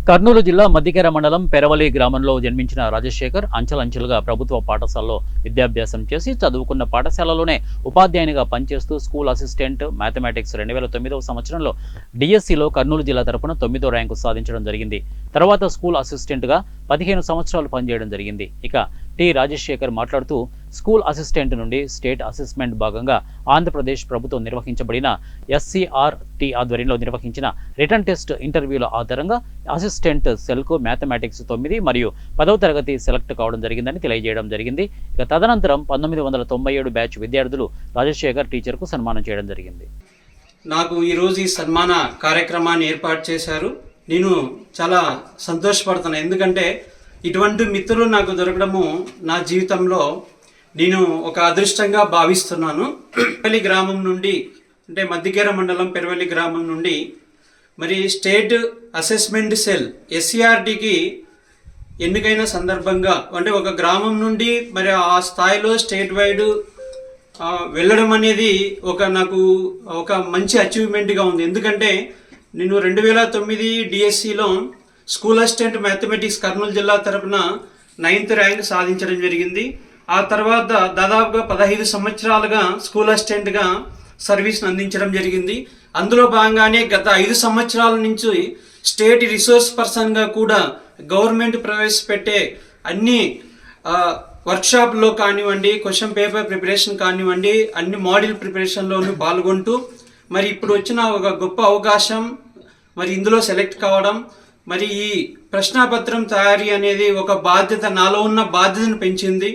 కర్నూలు జిల్లా మద్దికేర మండలం పెరవలి గ్రామంలో జన్మించిన రాజశేఖర్ అంచెలంచెలుగా ప్రభుత్వ పాఠశాలలో విద్యాభ్యాసం చేసి చదువుకున్న పాఠశాలలోనే ఉపాధ్యాయునిగా పనిచేస్తూ స్కూల్ అసిస్టెంట్ మ్యాథమెటిక్స్ 2009వ సంవత్సరంలో డిఎస్సిలో కర్నూలు జిల్లా తరపున 9వ ర్యాంకు సాధించడం జరిగింది. తర్వాత స్కూల్ అసిస్టెంట్గా 15 సంవత్సరాలు పనిచేయడం జరిగింది. ఇక టి రాజశేఖర్ మాట్లాడుతూ స్కూల్ అసిస్టెంట్ నుండి స్టేట్ అసెస్మెంట్ భాగంగా ఆంధ్రప్రదేశ్ ప్రభుత్వం నిర్వహించబడిన SCRT ఆధ్వర్యంలో నిర్వహించిన రిటర్న్ టెస్ట్ ఇంటర్వ్యూల ఆధారంగా అసిస్టెంట్ సెల్కు మ్యాథమెటిక్స్ 9 మరియు 10వ తరగతి సెలెక్ట్ కావడం జరిగిందని తెలియజేయడం జరిగింది. ఇక తదనంతరం 1997 బ్యాచ్ విద్యార్థులు రాజశేఖర్ టీచర్కు సన్మానం చేయడం జరిగింది. నాకు ఈరోజు ఈ సన్మాన కార్యక్రమాన్ని ఏర్పాటు చేశారు. నేను చాలా సంతోషపడుతున్నాను. ఎందుకంటే ఇటువంటి మిత్రులు నాకు దొరకడము నా జీవితంలో నేను ఒక అదృష్టంగా భావిస్తున్నాను. పెరవలి గ్రామం నుండి అంటే మద్దికేర మండలం పెరవలి గ్రామం నుండి మరి స్టేట్ అసెస్మెంట్ సెల్ SCRTకి ఎన్నికైన సందర్భంగా అంటే ఒక గ్రామం నుండి మరి ఆ స్థాయిలో స్టేట్ వైడ్ వెళ్ళడం అనేది నాకు ఒక మంచి అచీవ్మెంట్గా ఉంది. ఎందుకంటే నేను 2009 డిఎస్సిలో స్కూల్ అసిస్టెంట్ మ్యాథమెటిక్స్ కర్నూలు జిల్లా తరపున 9th ర్యాంక్ సాధించడం జరిగింది. ఆ తర్వాత దాదాపుగా 15 సంవత్సరాలుగా స్కూల్ అసిస్టెంట్గా సర్వీస్ని అందించడం జరిగింది. అందులో భాగంగానే గత 5 సంవత్సరాల నుంచి స్టేట్ రిసోర్స్ పర్సన్గా కూడా గవర్నమెంట్ ప్రవేశపెట్టే అన్ని వర్క్షాప్లో కానివ్వండి, క్వశ్చన్ పేపర్ ప్రిపరేషన్ కానివ్వండి, అన్ని మోడల్ ప్రిపరేషన్లోనూ పాల్గొంటూ మరి ఇప్పుడు వచ్చిన ఒక గొప్ప అవకాశం మరి ఇందులో సెలెక్ట్ కావడం, మరి ఈ ప్రశ్నాపత్రం తయారీ అనేది ఒక బాధ్యత, నాలో ఉన్న బాధ్యతను పెంచింది.